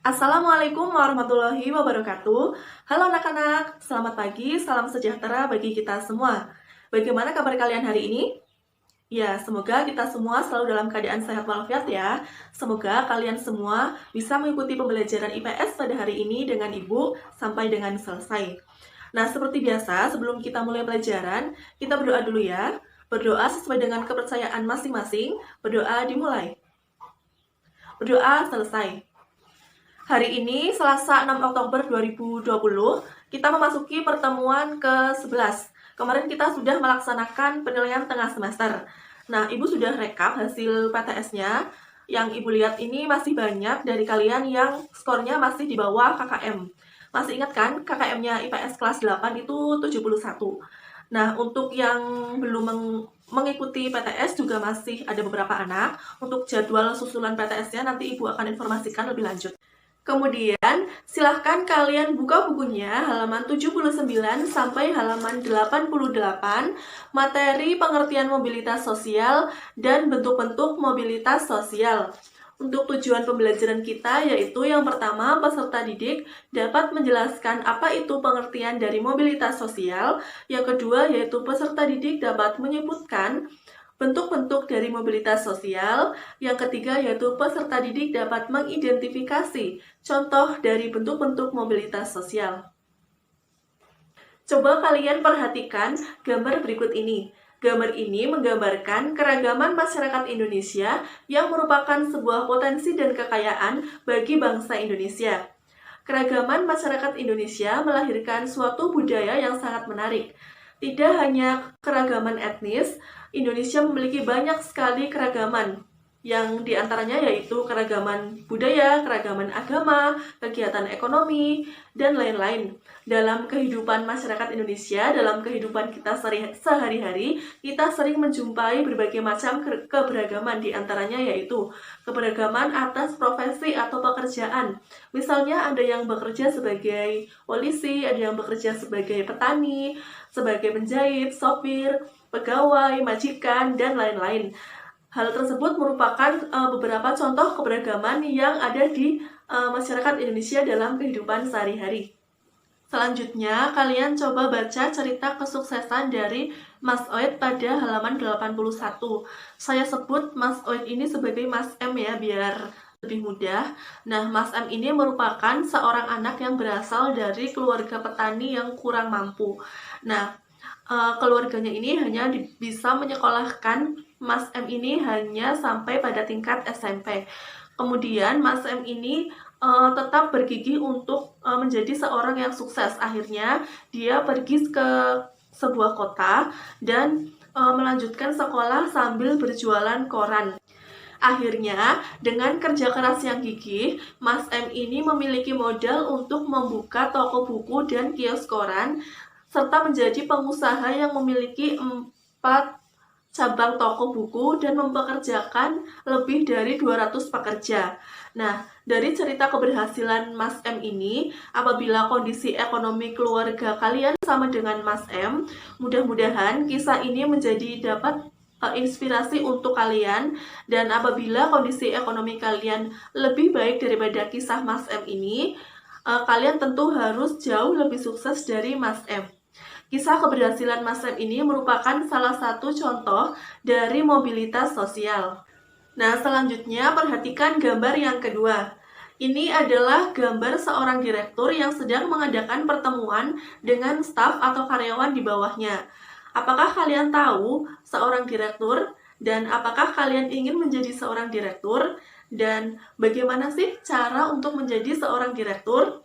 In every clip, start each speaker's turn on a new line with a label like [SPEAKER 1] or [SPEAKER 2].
[SPEAKER 1] Assalamualaikum warahmatullahi wabarakatuh. Halo anak-anak, selamat pagi, salam sejahtera bagi kita semua. Bagaimana kabar kalian hari ini? Ya, semoga kita semua selalu dalam keadaan sehat walafiat ya. Semoga kalian semua bisa mengikuti pembelajaran IPS pada hari ini dengan Ibu sampai dengan selesai. Nah, seperti biasa, sebelum kita mulai pelajaran, kita berdoa dulu ya. Berdoa sesuai dengan kepercayaan masing-masing. Berdoa dimulai. Berdoa selesai. Hari ini, Selasa 6 Oktober 2020, kita memasuki pertemuan ke-11. Kemarin kita sudah melaksanakan penilaian tengah semester. Nah, Ibu sudah rekap hasil PTS-nya. Yang Ibu lihat ini masih banyak dari kalian yang skornya masih di bawah KKM. Masih ingat kan, KKM-nya IPS kelas 8 itu 71. Nah, untuk yang belum mengikuti PTS juga masih ada beberapa anak. Untuk jadwal susulan PTS-nya nanti Ibu akan informasikan lebih lanjut. Kemudian, silahkan kalian buka bukunya halaman 79 sampai halaman 88, materi pengertian mobilitas sosial dan bentuk-bentuk mobilitas sosial. Untuk tujuan pembelajaran kita yaitu yang pertama, peserta didik dapat menjelaskan apa itu pengertian dari mobilitas sosial. Yang kedua, yaitu peserta didik dapat menyebutkan bentuk-bentuk dari mobilitas sosial. Yang ketiga, yaitu peserta didik dapat mengidentifikasi contoh dari bentuk-bentuk mobilitas sosial. Coba kalian perhatikan gambar berikut ini. Gambar ini menggambarkan keragaman masyarakat Indonesia yang merupakan sebuah potensi dan kekayaan bagi bangsa Indonesia. Keragaman masyarakat Indonesia melahirkan suatu budaya yang sangat menarik. Tidak hanya keragaman etnis, Indonesia memiliki banyak sekali keragaman, yang diantaranya yaitu keragaman budaya, keragaman agama, kegiatan ekonomi, dan lain-lain. Dalam kehidupan masyarakat Indonesia, dalam kehidupan kita sehari-hari, kita sering menjumpai berbagai macam keberagaman, diantaranya yaitu keberagaman atas profesi atau pekerjaan. Misalnya ada yang bekerja sebagai polisi, ada yang bekerja sebagai petani, sebagai penjahit, sopir, pegawai, majikan, dan lain-lain. Hal tersebut merupakan beberapa contoh keberagaman yang ada di masyarakat Indonesia dalam kehidupan sehari-hari. Selanjutnya, kalian coba baca cerita kesuksesan dari Mas Oid pada halaman 81. Saya sebut Mas Oid ini sebagai Mas M ya, biar lebih mudah. Nah, Mas M ini merupakan seorang anak yang berasal dari keluarga petani yang kurang mampu. Nah, keluarganya ini hanya bisa menyekolahkan Mas M ini hanya sampai pada tingkat SMP. Kemudian Mas M ini tetap bergigih untuk menjadi seorang yang sukses. Akhirnya dia pergi ke sebuah kota dan melanjutkan sekolah sambil berjualan koran. Akhirnya, dengan kerja keras yang gigih, Mas M ini memiliki modal untuk membuka toko buku dan kios koran, serta menjadi pengusaha yang memiliki 4 cabang toko buku dan mempekerjakan lebih dari 200 pekerja. Nah, dari cerita keberhasilan Mas M ini, apabila kondisi ekonomi keluarga kalian sama dengan Mas M, mudah-mudahan kisah ini menjadi dapat inspirasi untuk kalian, dan apabila kondisi ekonomi kalian lebih baik daripada kisah Mas M ini, kalian tentu harus jauh lebih sukses dari Mas M. Kisah keberhasilan Mas M ini merupakan salah satu contoh dari mobilitas sosial. Nah, selanjutnya perhatikan gambar yang kedua. Ini adalah gambar seorang direktur yang sedang mengadakan pertemuan dengan staf atau karyawan di bawahnya. Apakah kalian tahu seorang direktur? Dan apakah kalian ingin menjadi seorang direktur? Dan bagaimana sih cara untuk menjadi seorang direktur?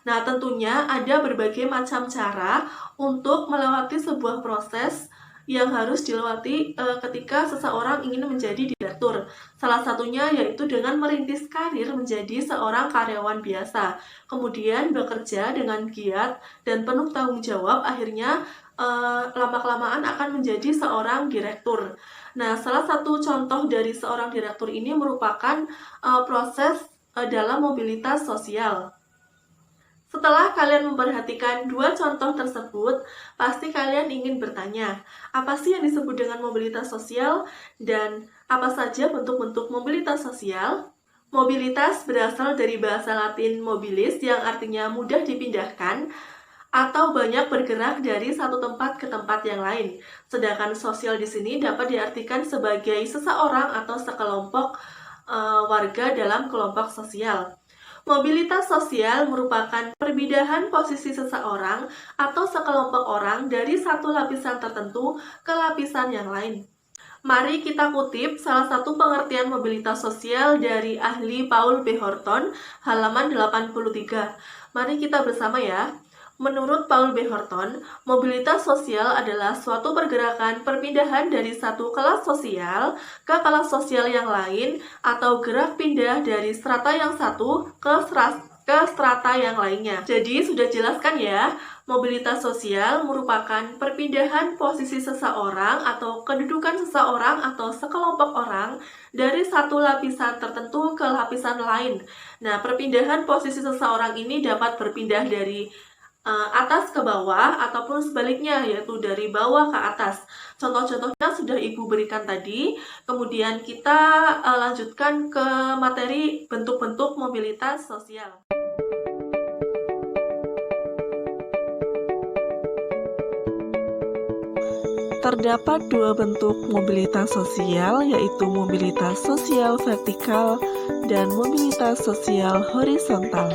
[SPEAKER 1] Nah, tentunya ada berbagai macam cara untuk melewati sebuah proses yang harus dilewati ketika seseorang ingin menjadi direktur. Salah satunya yaitu dengan merintis karir menjadi seorang karyawan biasa. Kemudian bekerja dengan giat dan penuh tanggung jawab, akhirnya lama-kelamaan akan menjadi seorang direktur. Nah, salah satu contoh dari seorang direktur ini merupakan proses dalam mobilitas sosial. Setelah kalian memperhatikan dua contoh tersebut, pasti kalian ingin bertanya, apa sih yang disebut dengan mobilitas sosial dan apa saja bentuk-bentuk mobilitas sosial? Mobilitas berasal dari bahasa Latin mobilis yang artinya mudah dipindahkan atau banyak bergerak dari satu tempat ke tempat yang lain. Sedangkan sosial di sini dapat diartikan sebagai seseorang atau sekelompok warga dalam kelompok sosial. Mobilitas sosial merupakan perpindahan posisi seseorang atau sekelompok orang dari satu lapisan tertentu ke lapisan yang lain. Mari kita kutip salah satu pengertian mobilitas sosial dari ahli Paul B. Horton, halaman 83. Mari kita bersama ya. Menurut Paul B. Horton, mobilitas sosial adalah suatu pergerakan perpindahan dari satu kelas sosial ke kelas sosial yang lain atau gerak pindah dari strata yang satu ke strata yang lainnya. Jadi sudah jelas kan ya, mobilitas sosial merupakan perpindahan posisi seseorang atau kedudukan seseorang atau sekelompok orang dari satu lapisan tertentu ke lapisan lain. Nah, perpindahan posisi seseorang ini dapat berpindah dari atas ke bawah ataupun sebaliknya, yaitu dari bawah ke atas. Contoh-contohnya sudah Ibu berikan tadi. Kemudian kita lanjutkan ke materi bentuk-bentuk mobilitas sosial. Terdapat dua bentuk mobilitas sosial, yaitu mobilitas sosial vertikal dan mobilitas sosial horizontal.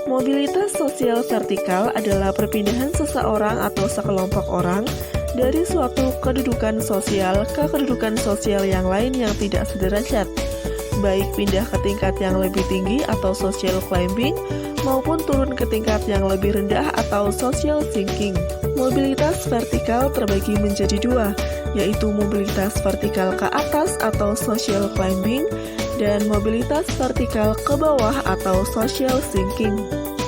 [SPEAKER 1] Mobilitas sosial vertikal adalah perpindahan seseorang atau sekelompok orang dari suatu kedudukan sosial ke kedudukan sosial yang lain yang tidak sederajat, baik pindah ke tingkat yang lebih tinggi atau social climbing, maupun turun ke tingkat yang lebih rendah atau social sinking. Mobilitas vertikal terbagi menjadi dua, yaitu mobilitas vertikal ke atas atau social climbing, dan mobilitas vertikal ke bawah atau social sinking.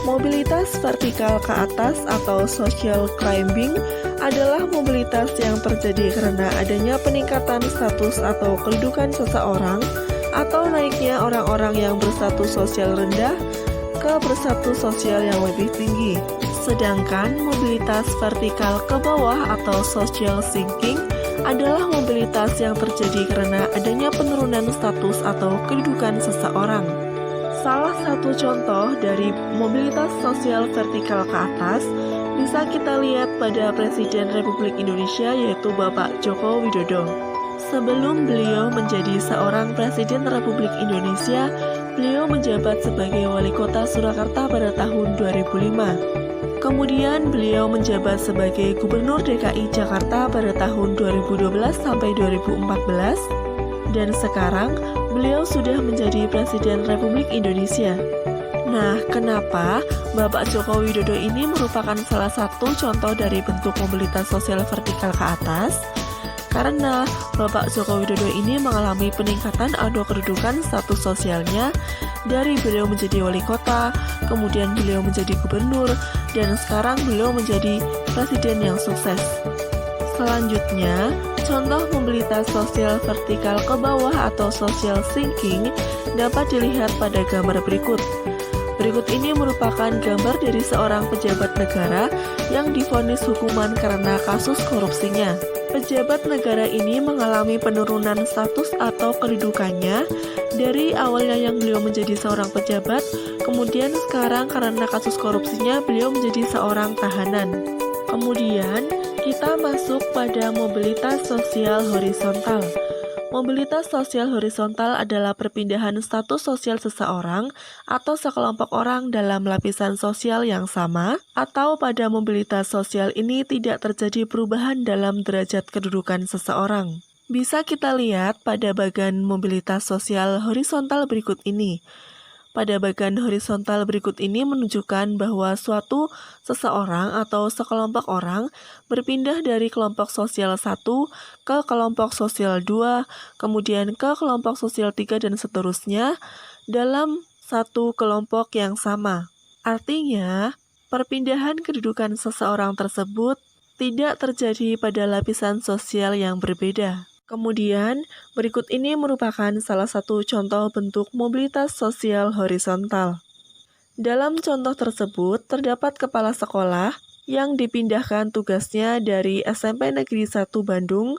[SPEAKER 1] Mobilitas vertikal ke atas atau social climbing adalah mobilitas yang terjadi karena adanya peningkatan status atau kedudukan seseorang atau naiknya orang-orang yang berstatus sosial rendah ke berstatus sosial yang lebih tinggi. Sedangkan mobilitas vertikal ke bawah atau social sinking adalah mobilitas yang terjadi karena adanya penurunan status atau kedudukan seseorang. Salah satu contoh dari mobilitas sosial vertikal ke atas bisa kita lihat pada Presiden Republik Indonesia, yaitu Bapak Joko Widodo. Sebelum beliau menjadi seorang Presiden Republik Indonesia, beliau menjabat sebagai Wali Kota Surakarta pada tahun 2005. Kemudian beliau menjabat sebagai Gubernur DKI Jakarta pada tahun 2012 sampai 2014. Dan sekarang beliau sudah menjadi Presiden Republik Indonesia. Nah, kenapa Bapak Joko Widodo ini merupakan salah satu contoh dari bentuk mobilitas sosial vertikal ke atas? Karena Bapak Joko Widodo ini mengalami peningkatan atau kedudukan status sosialnya dari beliau menjadi wali kota, kemudian beliau menjadi gubernur, dan sekarang beliau menjadi presiden yang sukses. Selanjutnya, contoh mobilitas sosial vertikal ke bawah atau social sinking dapat dilihat pada gambar berikut. Berikut ini merupakan gambar dari seorang pejabat negara yang divonis hukuman karena kasus korupsinya. Pejabat negara ini mengalami penurunan status atau kedudukannya dari awalnya yang beliau menjadi seorang pejabat, kemudian sekarang karena kasus korupsinya beliau menjadi seorang tahanan. Kemudian kita masuk pada mobilitas sosial horizontal. Mobilitas sosial horizontal adalah perpindahan status sosial seseorang atau sekelompok orang dalam lapisan sosial yang sama, atau pada mobilitas sosial ini tidak terjadi perubahan dalam derajat kedudukan seseorang. Bisa kita lihat pada bagian mobilitas sosial horizontal berikut ini. Pada bagian horizontal berikut ini menunjukkan bahwa suatu seseorang atau sekelompok orang berpindah dari kelompok sosial 1 ke kelompok sosial 2, kemudian ke kelompok sosial 3 dan seterusnya dalam satu kelompok yang sama. Artinya, perpindahan kedudukan seseorang tersebut tidak terjadi pada lapisan sosial yang berbeda. Kemudian, berikut ini merupakan salah satu contoh bentuk mobilitas sosial horizontal. Dalam contoh tersebut, terdapat kepala sekolah yang dipindahkan tugasnya dari SMP Negeri 1 Bandung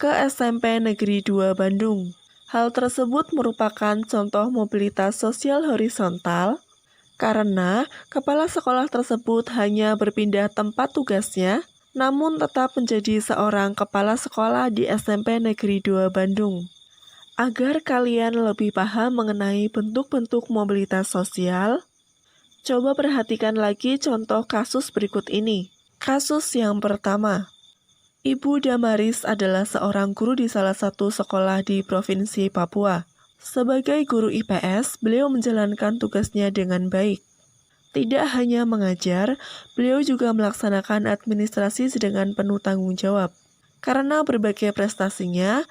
[SPEAKER 1] ke SMP Negeri 2 Bandung. Hal tersebut merupakan contoh mobilitas sosial horizontal karena kepala sekolah tersebut hanya berpindah tempat tugasnya, namun tetap menjadi seorang kepala sekolah di SMP Negeri 2 Bandung. Agar kalian lebih paham mengenai bentuk-bentuk mobilitas sosial, coba perhatikan lagi contoh kasus berikut ini. Kasus yang pertama, Ibu Damaris adalah seorang guru di salah satu sekolah di Provinsi Papua. Sebagai guru IPS, beliau menjalankan tugasnya dengan baik. Tidak hanya mengajar, beliau juga melaksanakan administrasi dengan penuh tanggung jawab. Karena berbagai prestasinya,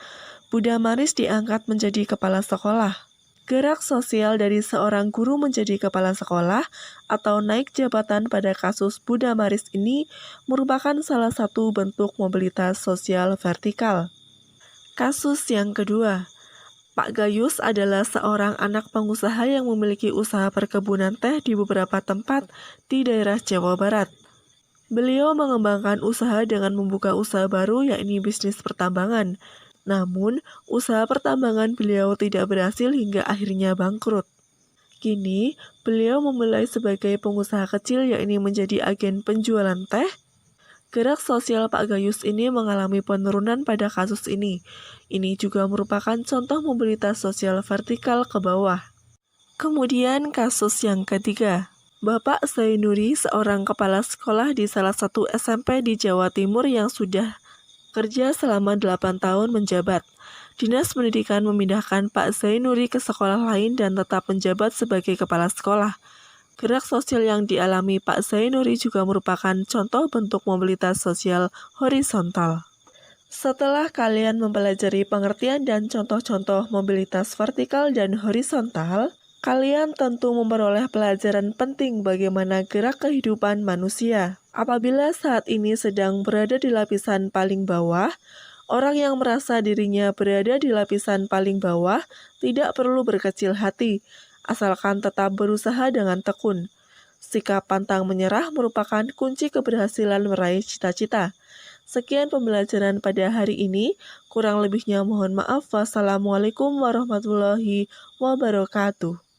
[SPEAKER 1] Bu Damaris diangkat menjadi kepala sekolah. Gerak sosial dari seorang guru menjadi kepala sekolah atau naik jabatan pada kasus Bu Damaris ini merupakan salah satu bentuk mobilitas sosial vertikal. Kasus yang kedua, Pak Gayus adalah seorang anak pengusaha yang memiliki usaha perkebunan teh di beberapa tempat di daerah Jawa Barat. Beliau mengembangkan usaha dengan membuka usaha baru yakni bisnis pertambangan. Namun, usaha pertambangan beliau tidak berhasil hingga akhirnya bangkrut. Kini, beliau memulai sebagai pengusaha kecil yakni menjadi agen penjualan teh. Gerak sosial Pak Gayus ini mengalami penurunan pada kasus ini. Ini juga merupakan contoh mobilitas sosial vertikal ke bawah. Kemudian kasus yang ketiga, Bapak Zainuri, seorang kepala sekolah di salah satu SMP di Jawa Timur yang sudah kerja selama 8 tahun menjabat. Dinas Pendidikan memindahkan Pak Zainuri ke sekolah lain dan tetap menjabat sebagai kepala sekolah. Gerak sosial yang dialami Pak Zainuri juga merupakan contoh bentuk mobilitas sosial horizontal. Setelah kalian mempelajari pengertian dan contoh-contoh mobilitas vertikal dan horizontal, kalian tentu memperoleh pelajaran penting bagaimana gerak kehidupan manusia. Apabila saat ini sedang berada di lapisan paling bawah, orang yang merasa dirinya berada di lapisan paling bawah tidak perlu berkecil hati, asalkan tetap berusaha dengan tekun. Sikap pantang menyerah merupakan kunci keberhasilan meraih cita-cita. Sekian pembelajaran pada hari ini, kurang lebihnya mohon maaf. Wassalamualaikum warahmatullahi wabarakatuh.